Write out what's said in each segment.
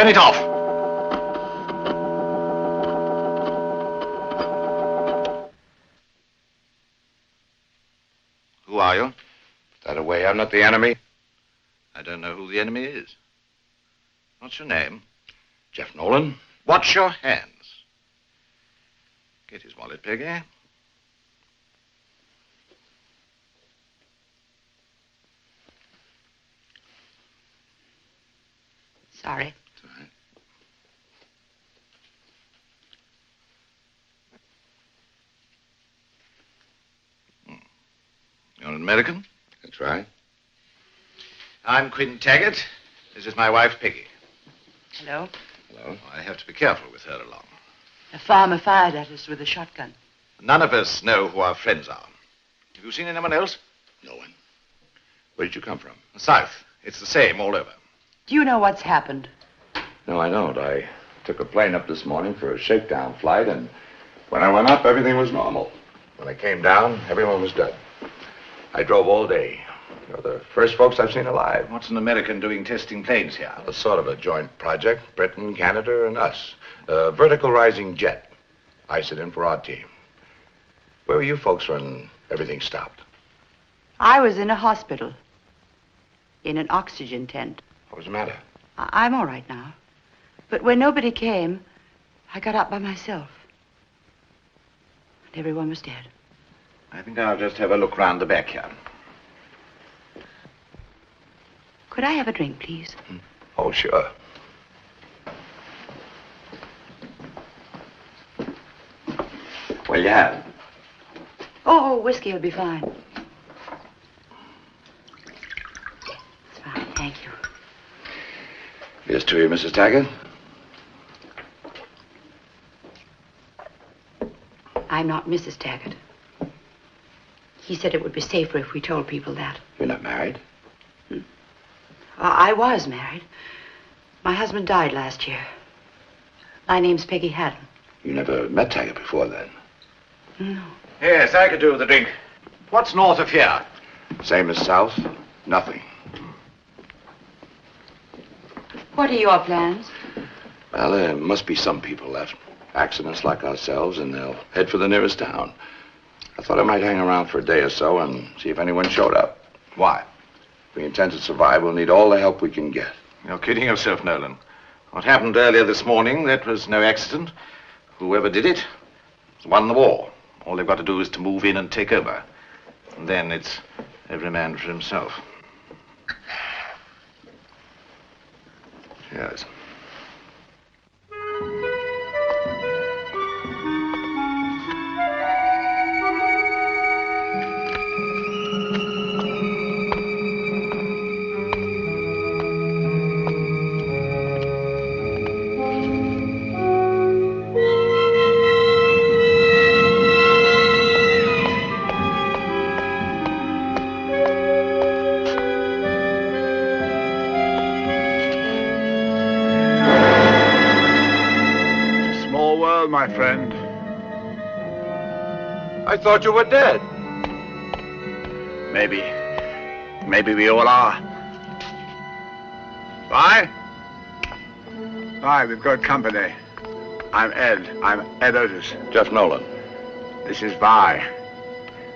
Turn it off. Who are you? That away, I'm not the enemy. I don't know who the enemy is. What's your name? Jeff Nolan. Watch your hands. Get his wallet, Peggy. Sorry. It's all right. You're an American? That's right. I'm Quinn Taggart. This is my wife, Peggy. Hello. Hello. I have to be careful with her along. A farmer fired at us with a shotgun. None of us know who our friends are. Have you seen anyone else? No one. Where did you come from? The South. It's the same all over. Do you know what's happened? No, I don't. I took a plane up this morning for a shakedown flight, and when I went up, everything was normal. When I came down, everyone was dead. I drove all day. You're the first folks I've seen alive. What's an American doing testing planes here? A sort of a joint project. Britain, Canada, and us. A vertical rising jet. I sit in for our team. Where were you folks when everything stopped? I was in a hospital. In an oxygen tent. What was the matter? I'm all right now. But when nobody came, I got up by myself. And everyone was dead. I think I'll just have a look round the back here. Could I have a drink, please? Oh, sure. Well, you have. Oh, whiskey will be fine. It's fine, thank you. Here's to you, Mrs. Taggart. I'm not Mrs. Taggart. He said it would be safer if we told people that. You're not married? I was married. My husband died last year. My name's Peggy Haddon. You never met Taggart before, then? No. Yes, I could do with a drink. What's north of here? Same as south? Nothing. What are your plans? Well, there must be some people left. Accidents like ourselves, and they'll head for the nearest town. I thought I might hang around for a day or so and see if anyone showed up. Why? If we intend to survive, we'll need all the help we can get. You're kidding yourself, Nolan. What happened earlier this morning, that was no accident. Whoever did it won the war. All they've got to do is to move in and take over. And then it's every man for himself. Yes. My friend. I thought you were dead. Maybe we all are. Vi? Vi, we've got company. I'm Ed Otis. Jeff Nolan. This is Vi.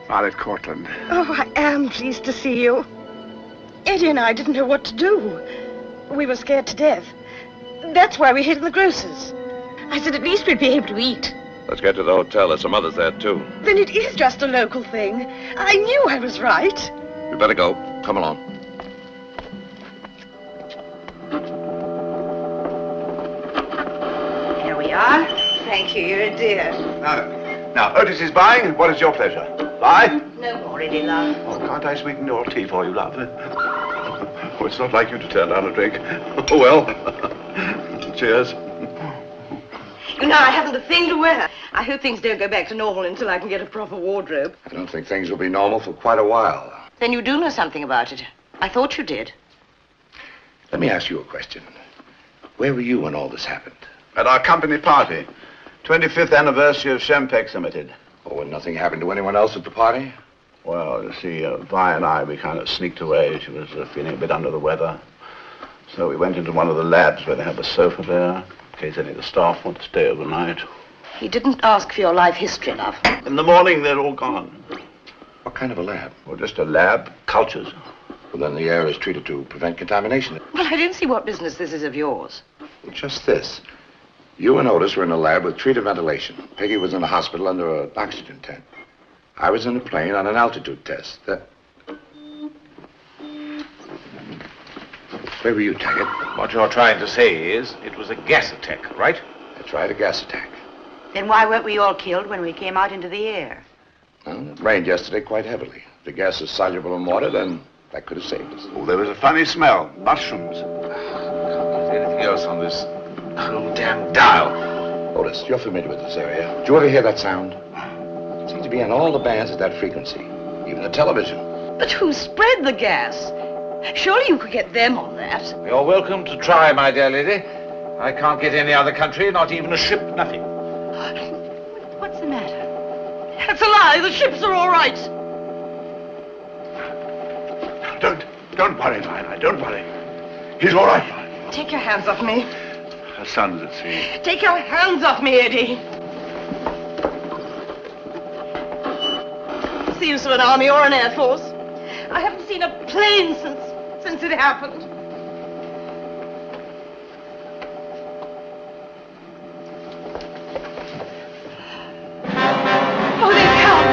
Violet Cortland. Oh, I am pleased to see you. Eddie and I didn't know what to do. We were scared to death. That's why we hid in the grocer's. I said at least we'd be able to eat. Let's get to the hotel. There's some others there, too. Then it is just a local thing. I knew I was right. We better go. Come along. Here we are. Thank you, you're a dear. Now, Otis is buying. What is your pleasure? Buy? No more, Eddie, love. Oh, can't I sweeten your tea for you, love? Oh, it's not like you to turn down a drink. Oh, well. Cheers. Now, I haven't a thing to wear. I hope things don't go back to normal until I can get a proper wardrobe. I don't think things will be normal for quite a while. Then you do know something about it. I thought you did. Let me ask you a question. Where were you when all this happened? At our company party. 25th anniversary of Shempex Limited. Oh, and nothing happened to anyone else at the party? Well, you see, Vi and I, we kind of sneaked away. She was feeling a bit under the weather. So we went into one of the labs where they have a sofa there, in case any of the staff want to stay overnight. He didn't ask for your life history, love. In the morning, they're all gone. What kind of a lab? Well, just a lab, cultures. Well, then the air is treated to prevent contamination. Well, I don't see what business this is of yours. Well, just this. You and Otis were in a lab with treated ventilation. Peggy was in a hospital under an oxygen tent. I was in a plane on an altitude test. Where were you, Taggart? What you're trying to say is it was a gas attack, right? That's right, a gas attack. Then why weren't we all killed when we came out into the air? Well, it rained yesterday quite heavily. If the gas is soluble in water, then that could have saved us. Oh, there was a funny smell. Mushrooms. Anything else on this whole damn dial? Otis, you're familiar with this area. Did you ever hear that sound? It seems to be on all the bands at that frequency, even the television. But who spread the gas? Surely you could get them on that. You're welcome to try, my dear lady. I can't get any other country, not even a ship, nothing. What's the matter? That's a lie. The ships are all right. Don't worry, Lila. Don't worry. He's all right, Lila. Take your hands off me. Her son's at sea. Take your hands off me, Eddie. What's the use of an army or an air force? I haven't seen a plane since it happened. Oh, they've come.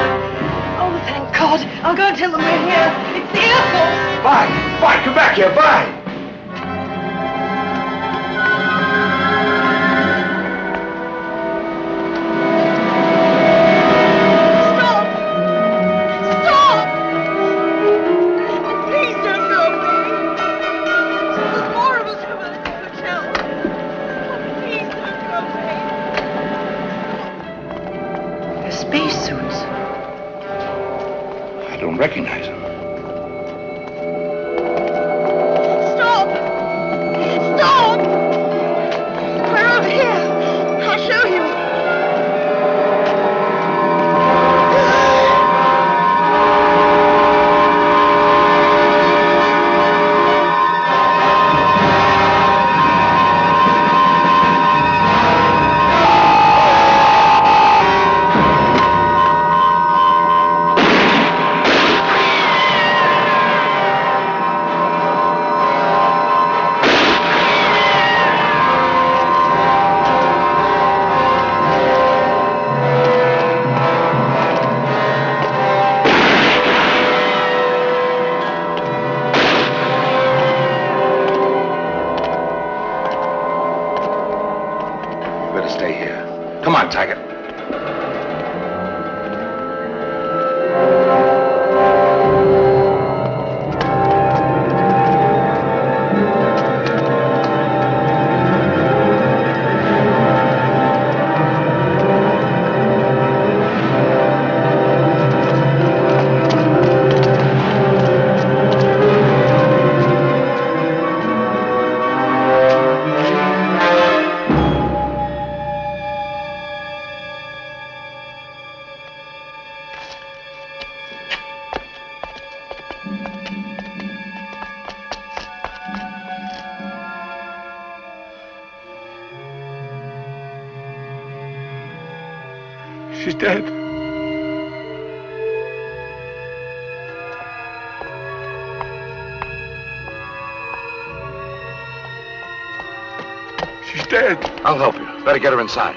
Oh, thank God. I'll go and tell them we're here. It's the Air Force. Vi, come back here, Vi! Recognize him. Stop! Stop! We're over here. I'll show you. Come on, Taggart. She's dead. She's dead. I'll help you. Better get her inside.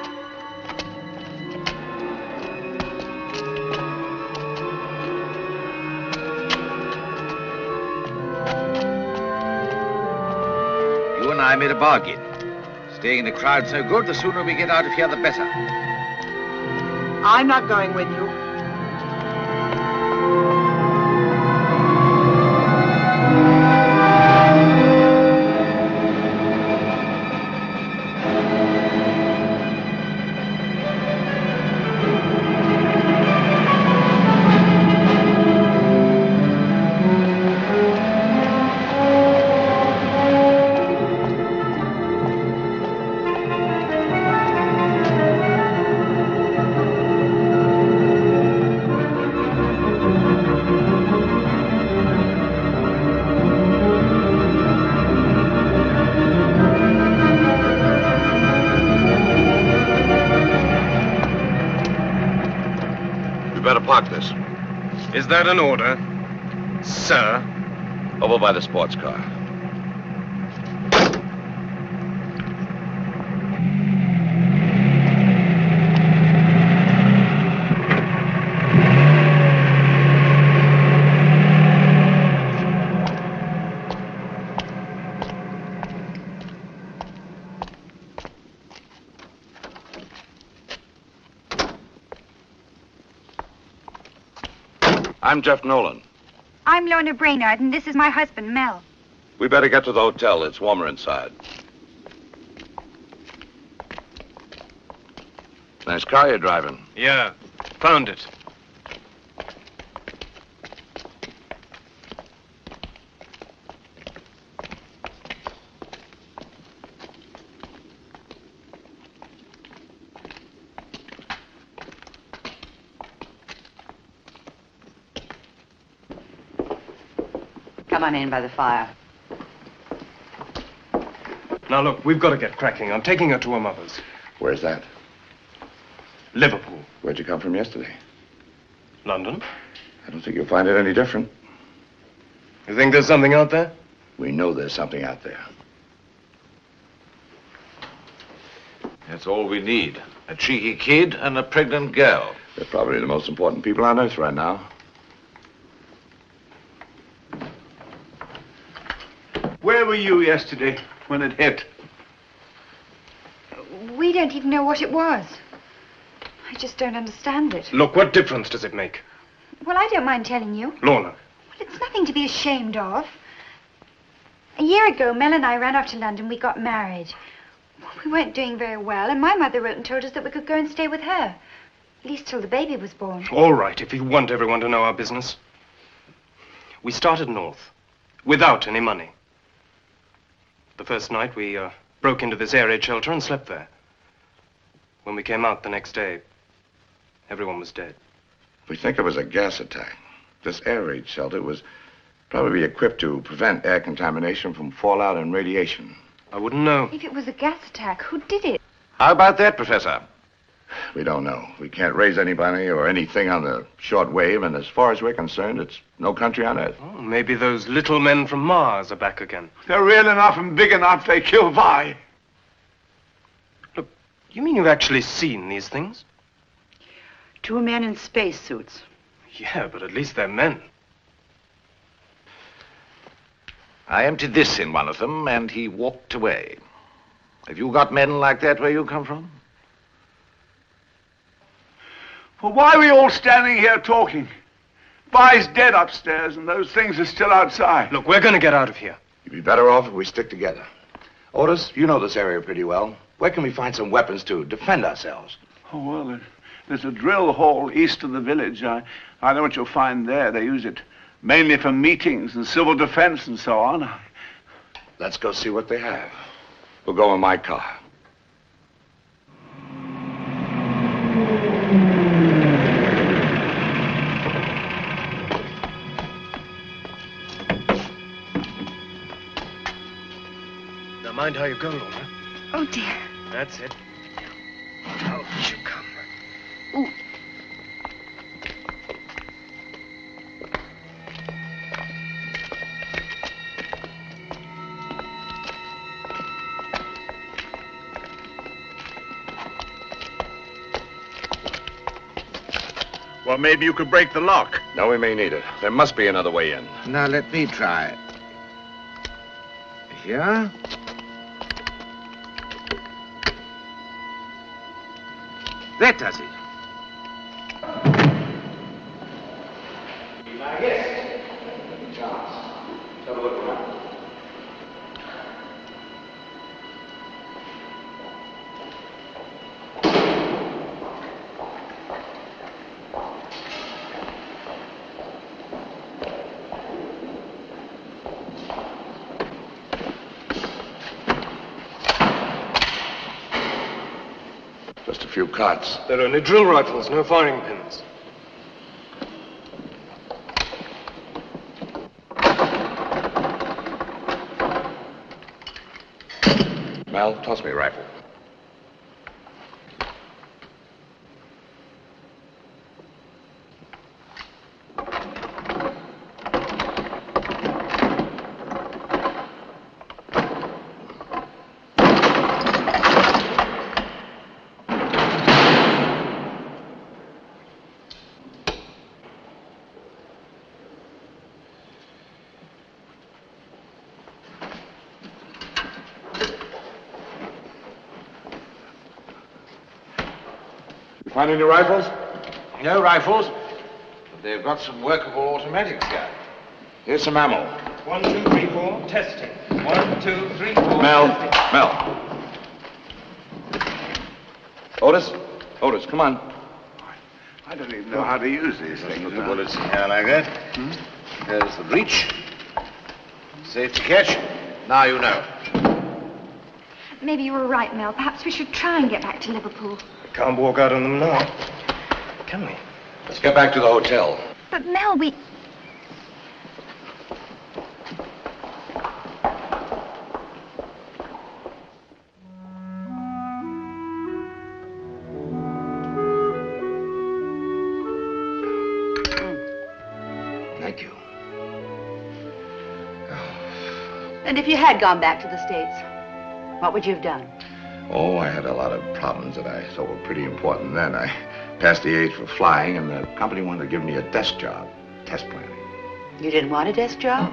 You and I made a bargain. Staying in the crowd's no good. The sooner we get out of here, the better. I'm not going with you. park this. Is that an order, sir? Over by the sports car. I'm Jeff Nolan. I'm Lorna Brainard, and this is my husband, Mel. We better get to the hotel. It's warmer inside. Nice car you're driving. Yeah, found it. Come on in by the fire. Now, look, we've got to get cracking. I'm taking her to her mother's. Where's that? Liverpool. Where'd you come from yesterday? London. I don't think you'll find it any different. You think there's something out there? We know there's something out there. That's all we need. A cheeky kid and a pregnant girl. They're probably the most important people on Earth right now. Where were you yesterday when it hit? We don't even know what it was. I just don't understand it. Look, what difference does it make? Well, I don't mind telling you. Lorna. Well, it's nothing to be ashamed of. A year ago, Mel and I ran off to London. We got married. We weren't doing very well, and my mother wrote and told us that we could go and stay with her. At least till the baby was born. All right, if you want everyone to know our business. We started north, without any money. The first night, we broke into this air raid shelter and slept there. When we came out the next day, everyone was dead. We think it was a gas attack. This air raid shelter was probably equipped to prevent air contamination from fallout and radiation. I wouldn't know. If it was a gas attack, who did it? How about that, Professor? We don't know. We can't raise anybody or anything on the short wave, and as far as we're concerned, it's no country on Earth. Oh, maybe those little men from Mars are back again. They're real enough and big enough, they kill Vi. Look, you mean you've actually seen these things? 2 men in spacesuits. Yeah, but at least they're men. I emptied this in one of them, and he walked away. Have you got men like that where you come from? Well, why are we all standing here talking? Vi's dead upstairs, and those things are still outside. Look, we're going to get out of here. You'd be better off if we stick together. Otis, you know this area pretty well. Where can we find some weapons to defend ourselves? Oh, well, there's a drill hall east of the village. I know what you'll find there. They use it mainly for meetings and civil defense and so on. Let's go see what they have. We'll go in my car. Now, mind how you go, Lorna. Oh, dear. That's it. Out you come. Ooh. Well, maybe you could break the lock. No, we may need it. There must be another way in. Now, let me try. Here. That does it. Just a few cots. They're only drill rifles, no firing pins. Mel, toss me a rifle. Find any rifles? No rifles, but they've got some workable automatics here. Here's some ammo. 1, 2, 3, 4, testing. 1, 2, 3, 4. Mel. Otis, come on. I don't even know how to use these things. Put the bullets in here like that. There's the breech. Safety catch. Now you know. Maybe you were right, Mel. Perhaps we should try and get back to Liverpool. We can't walk out on them now, can we? Let's get back to the hotel. But, Mel, we... Thank you. And if you had gone back to the States, what would you have done? Oh, I had a lot of problems that I thought were pretty important then. I passed the age for flying, and the company wanted to give me a desk job, test planning. You didn't want a desk job?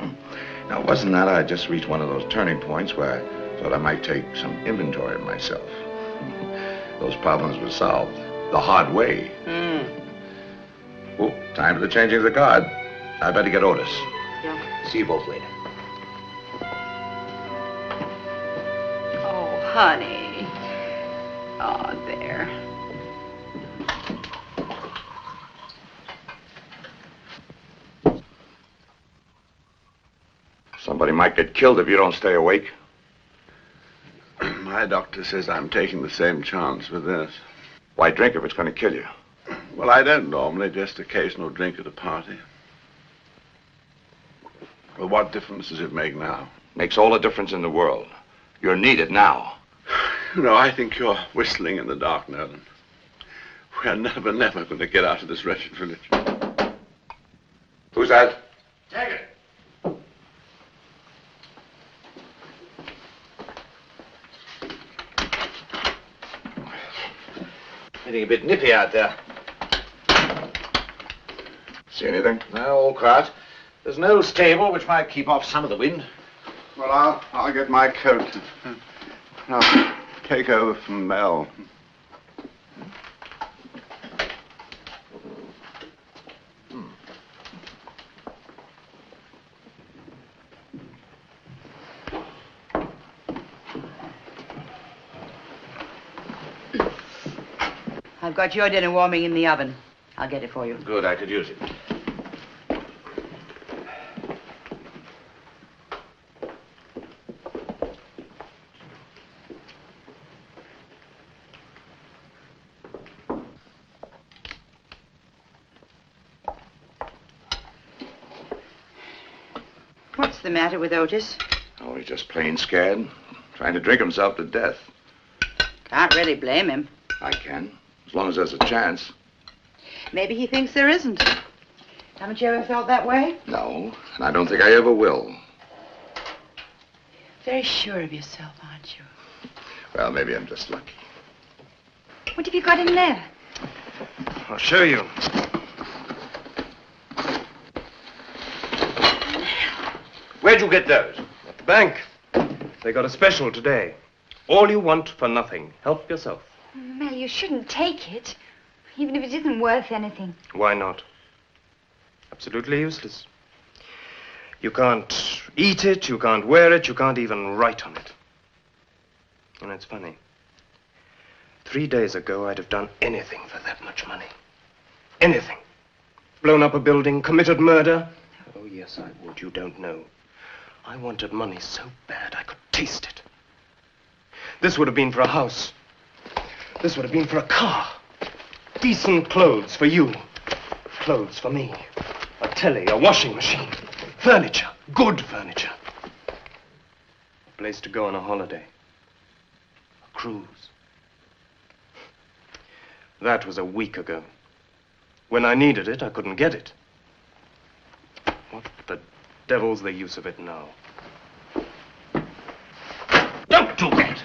Now, it wasn't that. I just reached one of those turning points where I thought I might take some inventory of myself. Those problems were solved the hard way. Oh, time for the changing of the guard. I better get Otis. Yeah. See you both later. Oh, honey. Oh, there. Somebody might get killed if you don't stay awake. My doctor says I'm taking the same chance with this. Why drink if it's going to kill you? Well, I don't normally, just occasional drink at a party. Well, what difference does it make now? Makes all the difference in the world. You're needed now. You know, I think you're whistling in the dark, Nolan. We are never going to get out of this wretched village. Who's that? Taggart. Getting a bit nippy out there. See anything? No, all quiet. There's no stable which might keep off some of the wind. Well, I'll get my coat. I'll take over from Mel. I've got your dinner warming in the oven. I'll get it for you. Good, I could use it. What's the matter with Otis? Oh, he's just plain scared. Trying to drink himself to death. Can't really blame him. I can, as long as there's a chance. Maybe he thinks there isn't. Haven't you ever felt that way? No, and I don't think I ever will. Very sure of yourself, aren't you? Well, maybe I'm just lucky. What have you got in there? I'll show you. Where'd you get those? At the bank. They got a special today. All you want for nothing. Help yourself. Mel, you shouldn't take it, even if it isn't worth anything. Why not? Absolutely useless. You can't eat it, you can't wear it, you can't even write on it. And it's funny. 3 days ago, I'd have done anything for that much money. Anything. Blown up a building, committed murder. Oh, yes, I would. You don't know. I wanted money so bad I could taste it. This would have been for a house. This would have been for a car. Decent clothes for you. Clothes for me. A telly, a washing machine. Furniture. Good furniture. A place to go on a holiday. A cruise. That was a week ago. When I needed it, I couldn't get it. What the devil's the use of it now? Don't do that!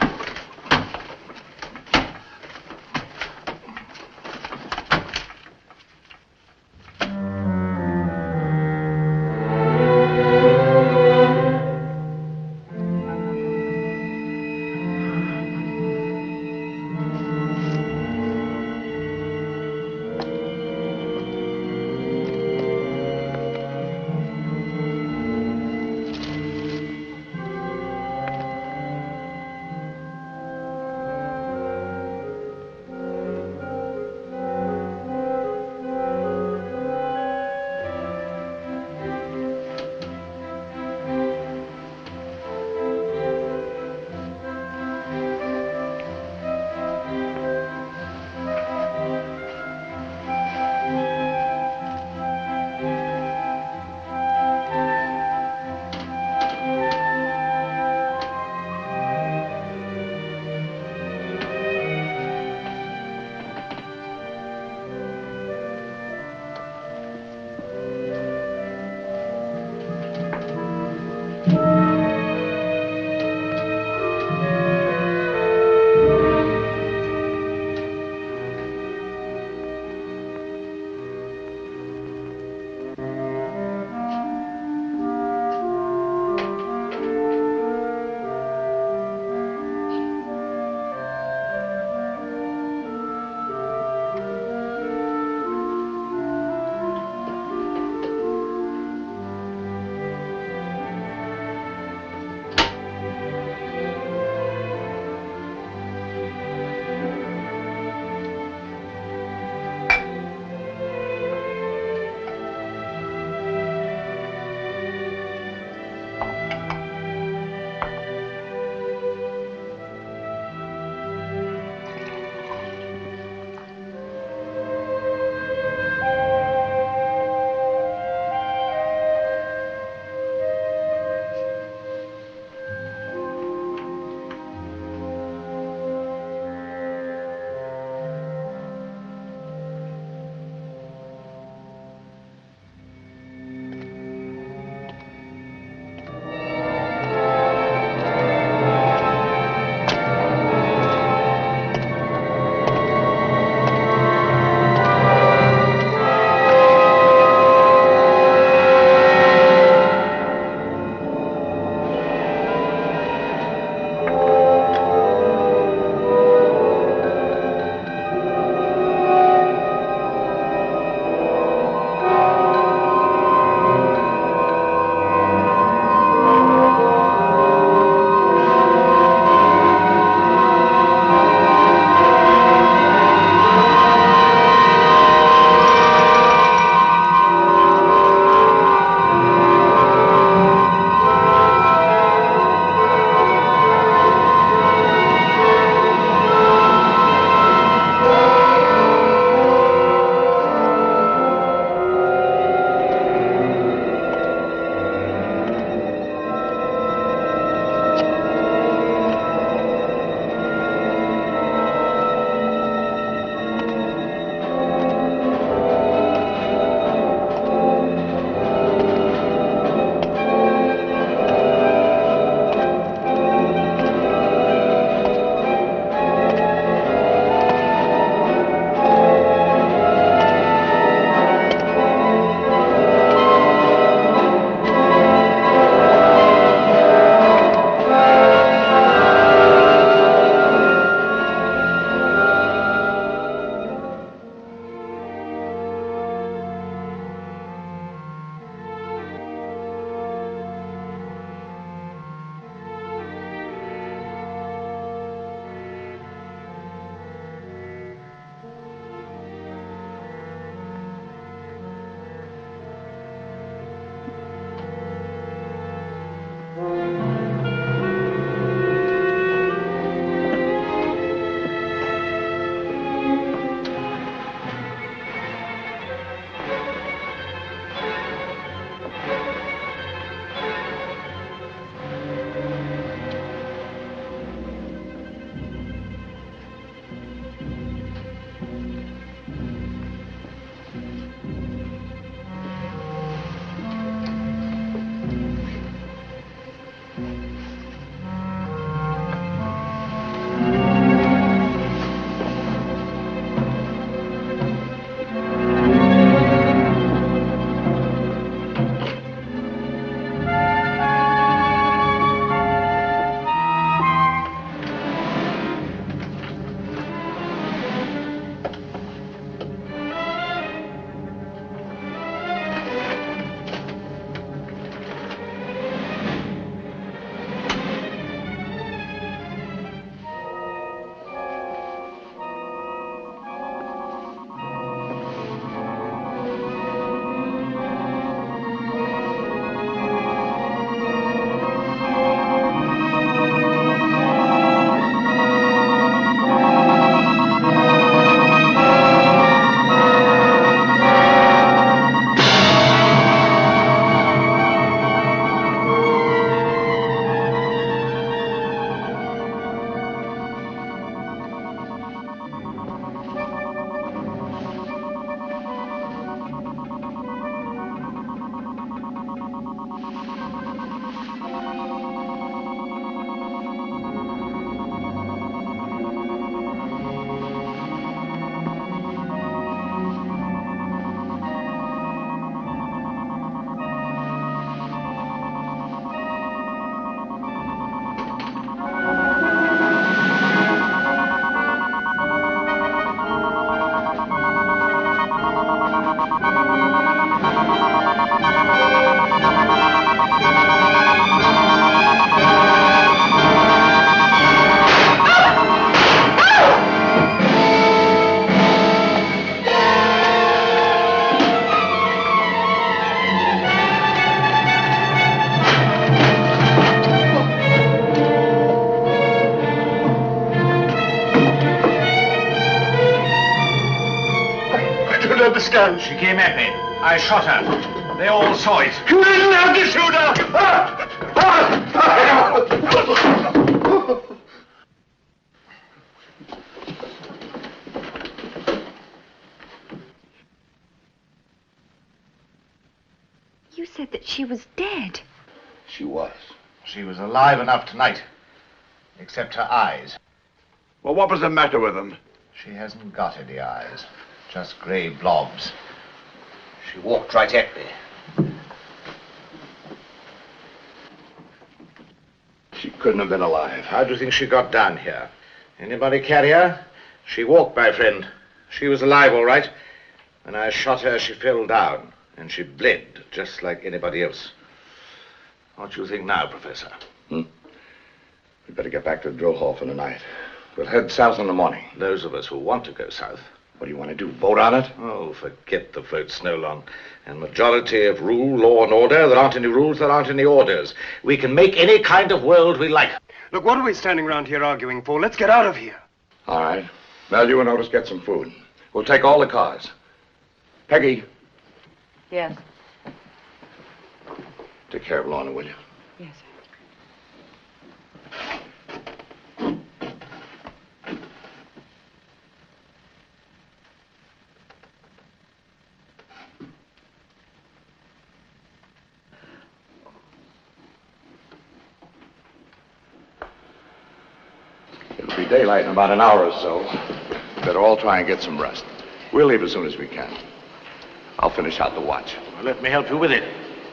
heard the stun. She came at me. I shot her. They all saw it. You didn't have to shoot her! You said that she was dead. She was. She was alive enough tonight, except her eyes. Well, what was the matter with them? She hasn't got any eyes, just grey blobs. She walked right at me. She couldn't have been alive. How do you think she got down here? Anybody carry her? She walked, my friend. She was alive, all right. When I shot her, she fell down, and she bled, just like anybody else. What do you think now, Professor? We'd better get back to the drill hall for the night. We'll head south in the morning. Those of us who want to go south. What do you want to do, vote on it? Oh, forget the vote, Snowlon. And majority of rule, law, and order. There aren't any rules, there aren't any orders. We can make any kind of world we like. Look, what are we standing around here arguing for? Let's get out of here. All right. Mel, you and Otis get some food. We'll take all the cars. Peggy, Yes. take care of Lorna, will you? Yes, sir. It'll be daylight in about an hour or so. Better all try and get some rest. We'll leave as soon as we can. I'll finish out the watch. Well, let me help you with it.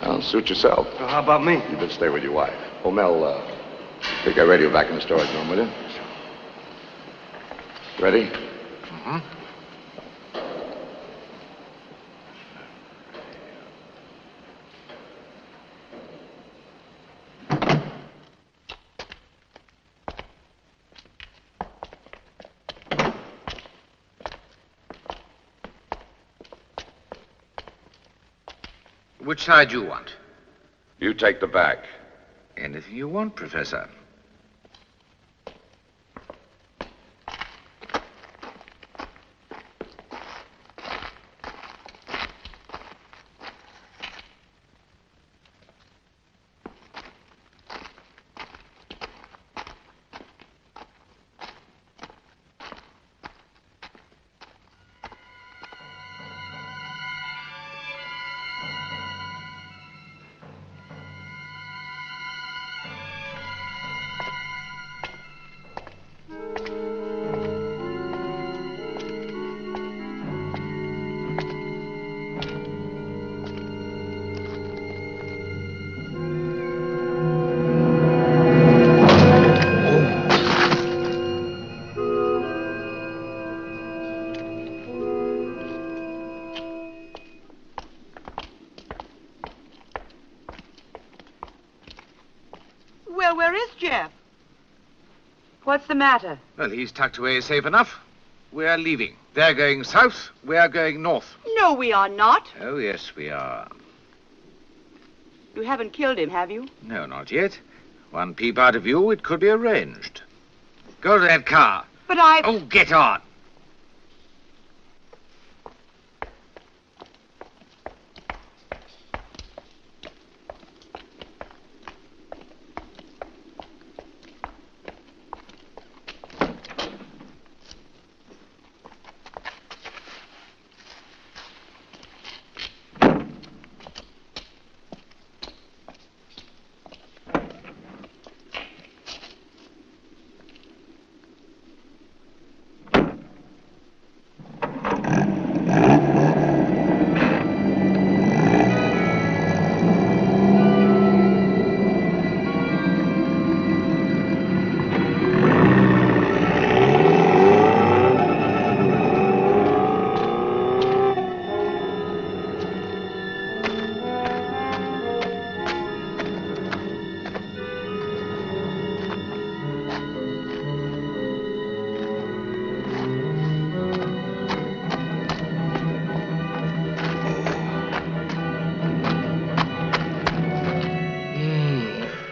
Well, suit yourself. Well, how about me? You better stay with your wife. Oh, Mel, take that radio back in the storage room, will you? Ready? Mm-hmm. Which side do you want? You take the back. Anything you want, Professor. Well, where is Jeff? What's the matter? Well, he's tucked away safe enough. We're leaving. They're going south, we're going north. No, we are not. Oh, yes, we are. You haven't killed him, have you? No, not yet. One peep out of view, it could be arranged. Go to that car. But I... Oh, get on.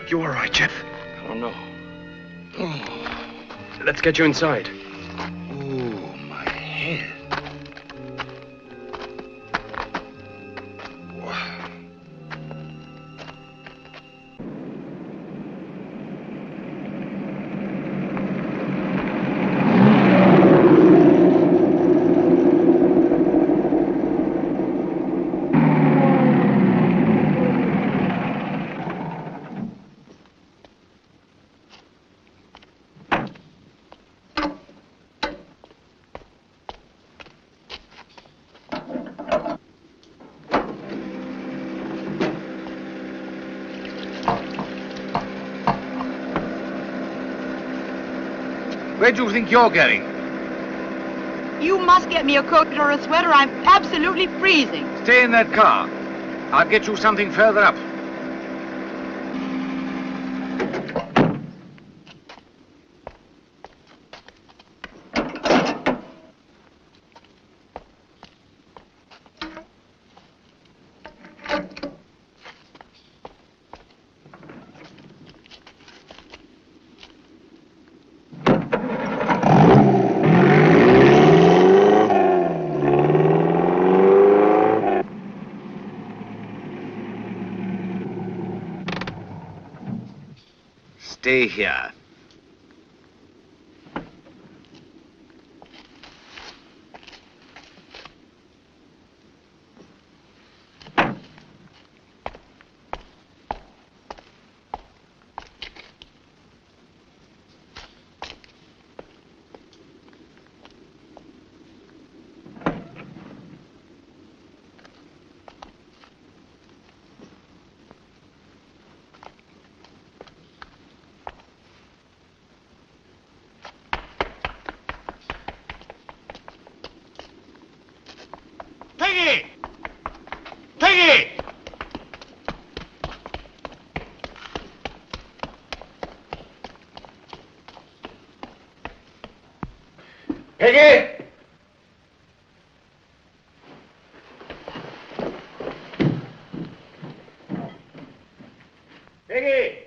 You all right, Jeff? I don't know. Let's get you inside. Oh, my head. Where do you think you're going? You must get me a coat or a sweater. I'm absolutely freezing. Stay in that car. I'll get you something further up. Stay here. Peggy! Peggy! Peggy! Peggy!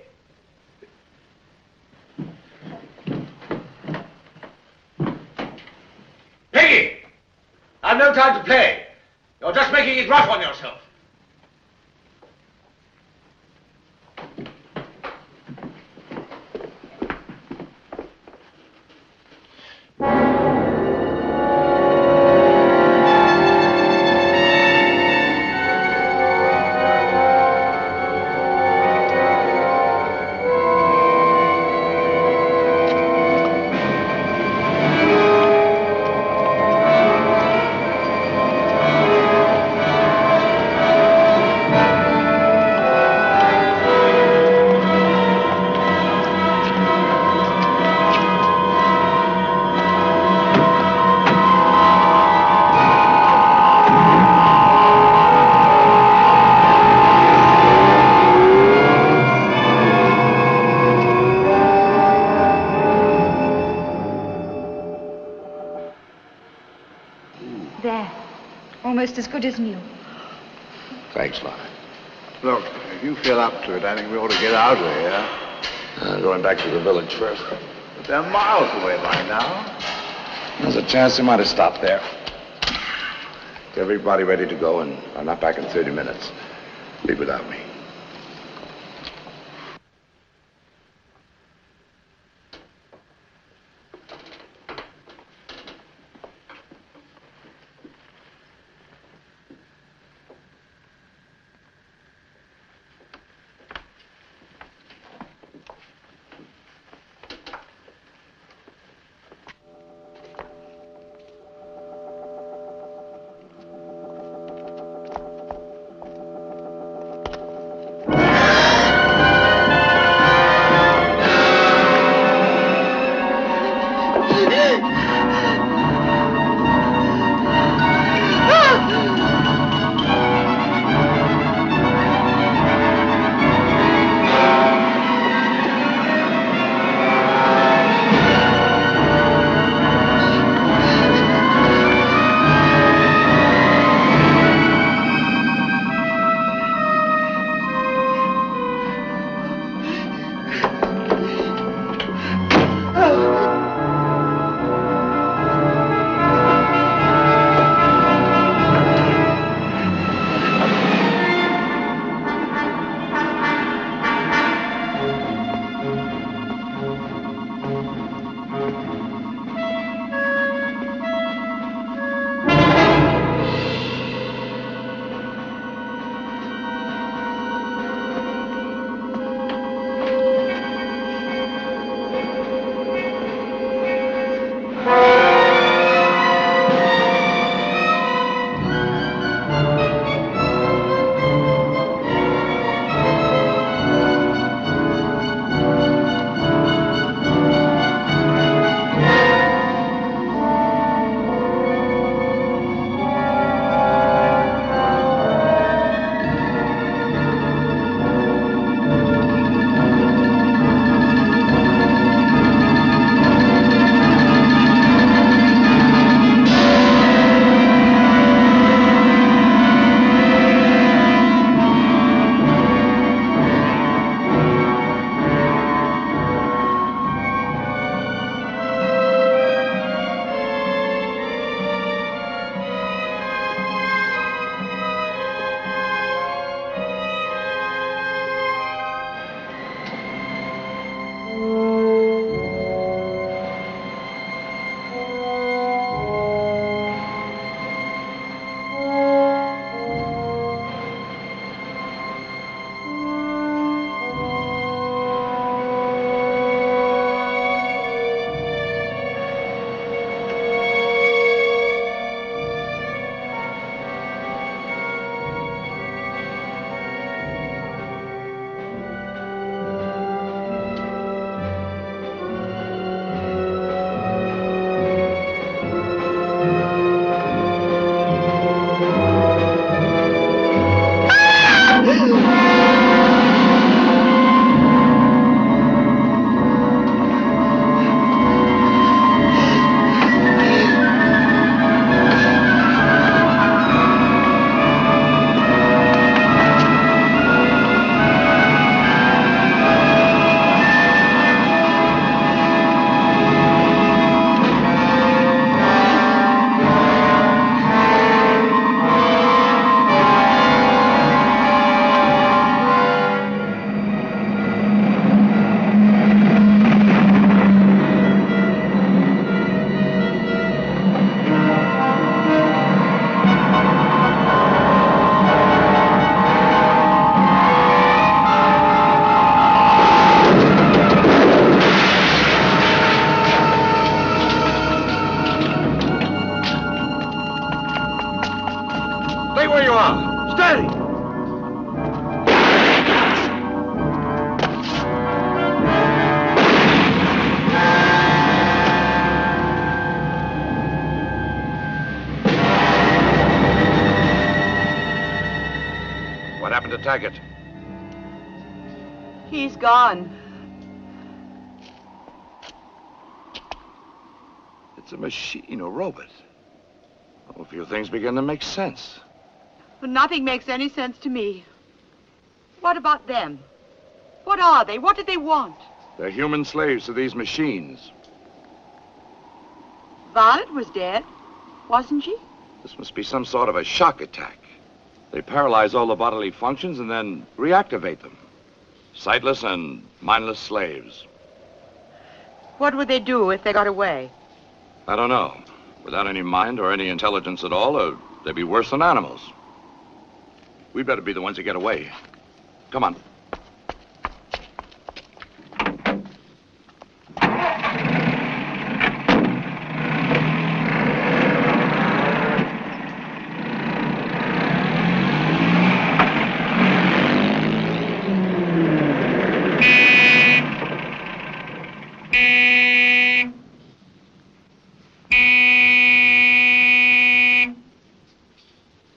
Peggy! I've no time to play. You're just making it rough on yourself. There. Almost as good as new. Thanks, Lana. Look, if you feel up to it, I think we ought to get out of here. Going back to the village first. But they're miles away by now. There's a chance they might have stopped there. Get everybody ready to go, and I'm not back in 30 minutes. Leave without me. Stay where you are. Stay! What happened to Taggart? He's gone. It's a machine, a robot. Well, a few things begin to make sense. But nothing makes any sense to me. What about them? What are they? What do they want? They're human slaves to these machines. Violet was dead, wasn't she? This must be some sort of a shock attack. They paralyze all the bodily functions and then reactivate them. Sightless and mindless slaves. What would they do if they got away? I don't know. Without any mind or any intelligence at all, they'd be worse than animals. We'd better be the ones that get away. Come on.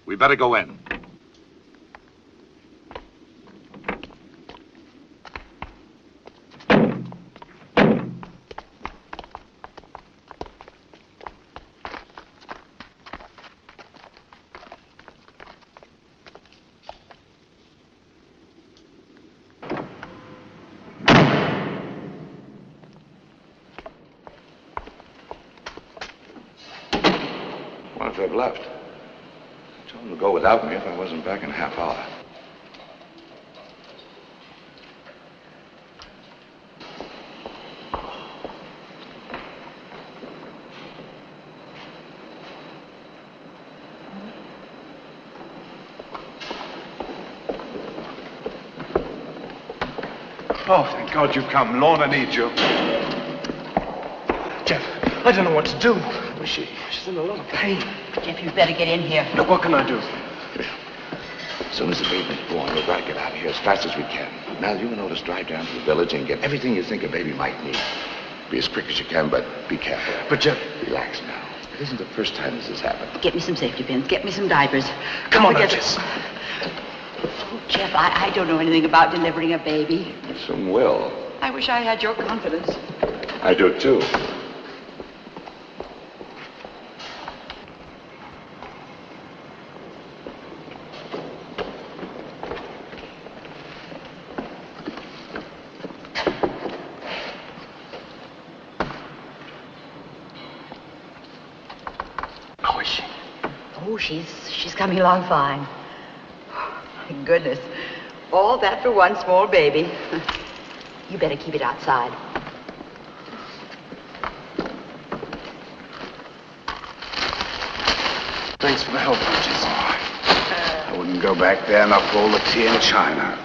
We better go in. What if they've left? I told them to go without me if I wasn't back in a half hour. Oh, thank God you've come. Lorna needs you. Jeff, I don't know what to do. Where's she? She's in a lot of pain. Jeff, you'd better get in here. Look, what can I do? As soon as the baby's born, we've got to get out of here as fast as we can. Now, you and Otis drive down to the village and get everything you think a baby might need. Be as quick as you can, but be careful. But, Jeff... Relax now. It isn't the first time this has happened. Get me some safety pins. Get me some diapers. Come on, Forget Jess. Oh, Jeff, I don't know anything about delivering a baby. Some will. I wish I had your confidence. I do, too. How is she? Oh, she's coming along fine. My goodness. All that for one small baby. You better keep it outside. Thanks for the help, Jess. I wouldn't go back there, not for all the tea in China.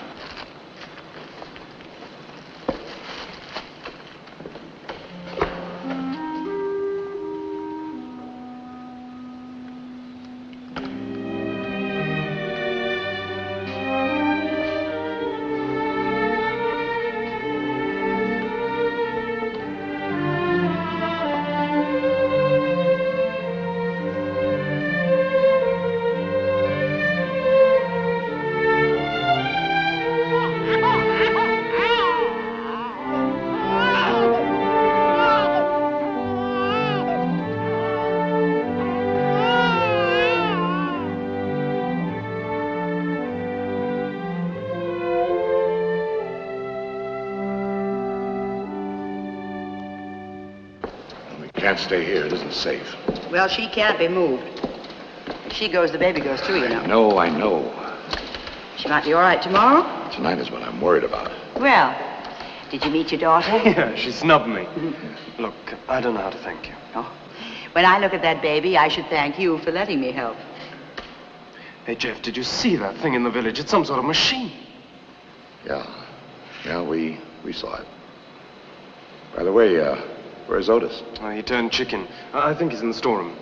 Can't stay here. It isn't safe. Well, she can't be moved. If she goes, the baby goes too, you know. No, I know. She might be all right tomorrow. Tonight is what I'm worried about. Well, did you meet your daughter? Yeah, she snubbed me. Look, I don't know how to thank you. Oh. When I look at that baby, I should thank you for letting me help. Hey, Jeff, did you see that thing in the village? It's some sort of machine. Yeah. Yeah, we saw it. By the way, where's Otis? He turned chicken. I think he's in the storeroom.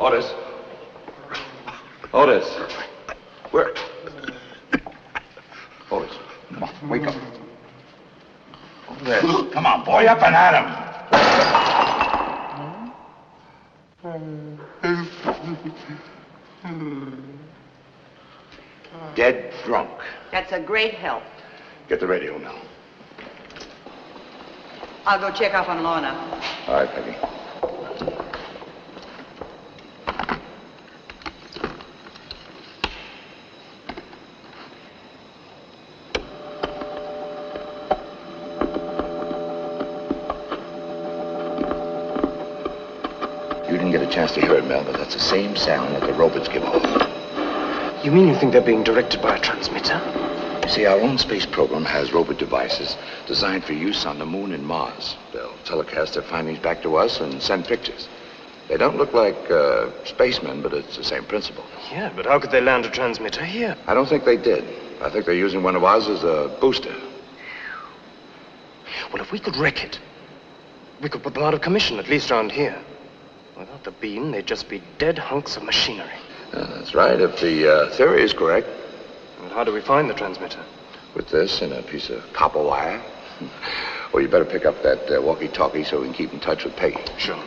Otis. Otis. Where? Otis, come on, wake up. Otis, come on, boy, up and at him. Dead drunk. That's a great help. Get the radio now. I'll go check up on Lorna. All right, Peggy. You didn't get a chance to hear it, Mel, but that's the same sound that the robots give off. You mean you think they're being directed by a transmitter? You see, our own space program has robot devices designed for use on the moon and Mars. They'll telecast their findings back to us and send pictures. They don't look like spacemen, but it's the same principle. Yeah, but how could they land a transmitter here? I don't think they did. I think they're using one of ours as a booster. Well, if we could wreck it, we could put them out of commission, at least around here. Without the beam, they'd just be dead hunks of machinery. That's right, if the theory is correct. And how do we find the transmitter? With this and a piece of copper wire. Well, you better pick up that walkie-talkie so we can keep in touch with Peggy. Sure.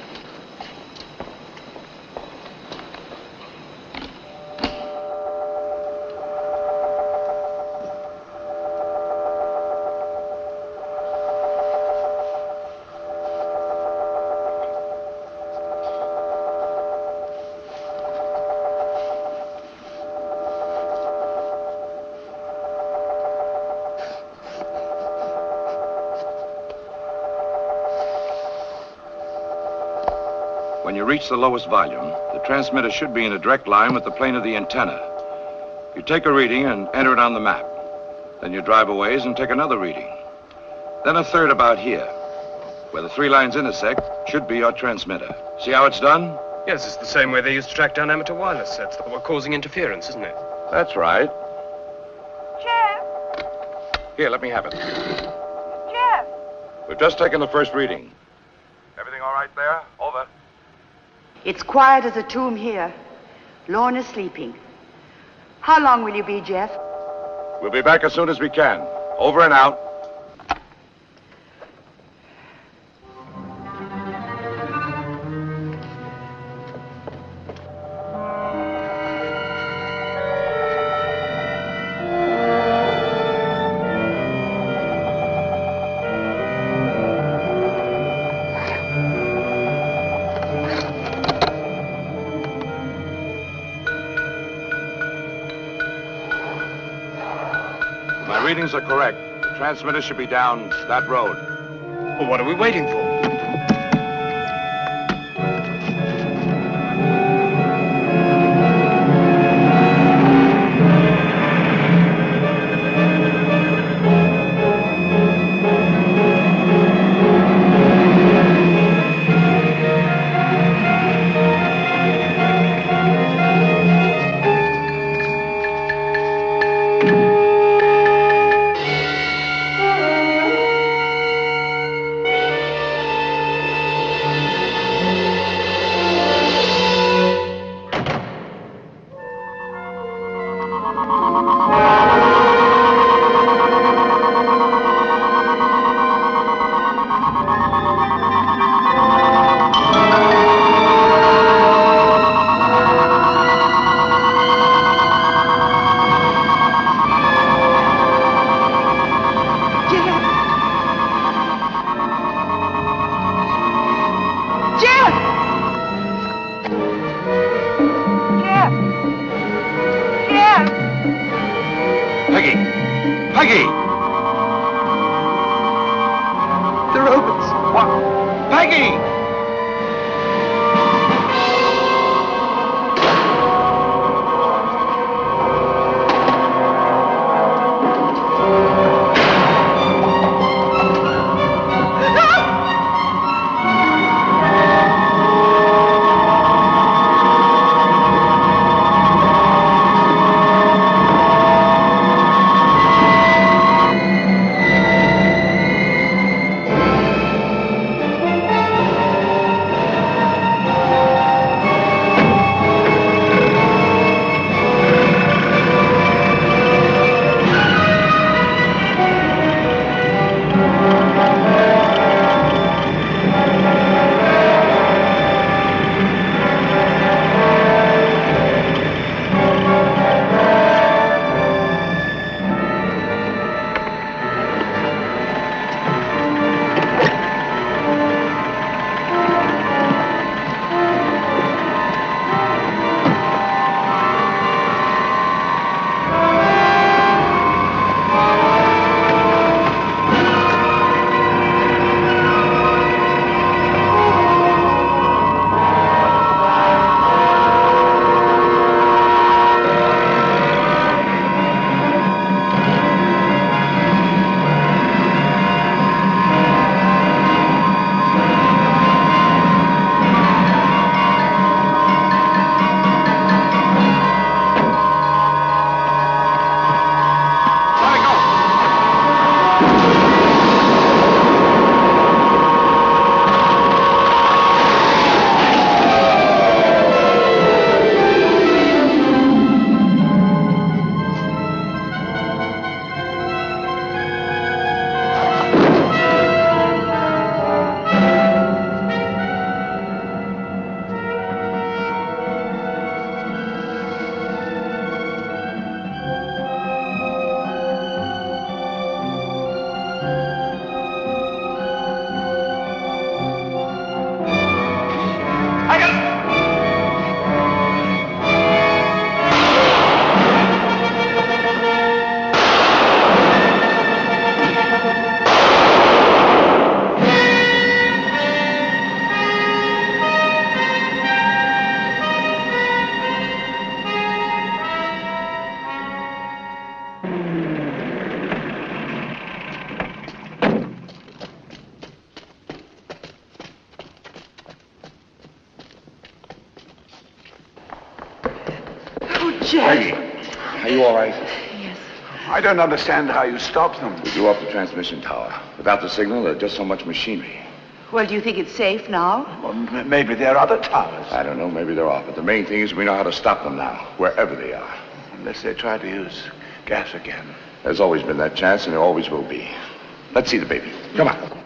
When you reach the lowest volume, the transmitter should be in a direct line with the plane of the antenna. You take a reading and enter it on the map. Then you drive a ways and take another reading. Then a third about here. Where the three lines intersect should be your transmitter. See how it's done? Yes, it's the same way they used to track down amateur wireless sets that were causing interference, isn't it? That's right. Jeff! Here, let me have it. Jeff! We've just taken the first reading. Everything all right there? Over. It's quiet as a tomb here. Lorna's sleeping. How long will you be, Jeff? We'll be back as soon as we can. Over and out. Readings are correct. The transmitter should be down that road. Well, what are we waiting for? Peggy, are you all right? Yes. I don't understand how you stopped them. We blew up the transmission tower. Without the signal, there's just so much machinery. Well, do you think it's safe now? Well, maybe there are other towers. I don't know, maybe there are, but the main thing is we know how to stop them now, wherever they are. Unless they try to use gas again. There's always been that chance, and there always will be. Let's see the baby. Come on.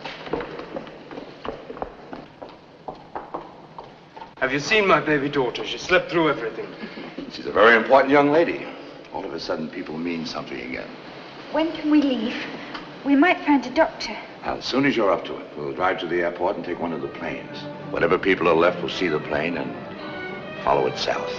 Have you seen my baby daughter? She slept through everything. She's a very important young lady. All of a sudden, people mean something again. When can we leave? We might find a doctor. Now, as soon as you're up to it, we'll drive to the airport and take one of the planes. Whatever people are left will see the plane and follow it south.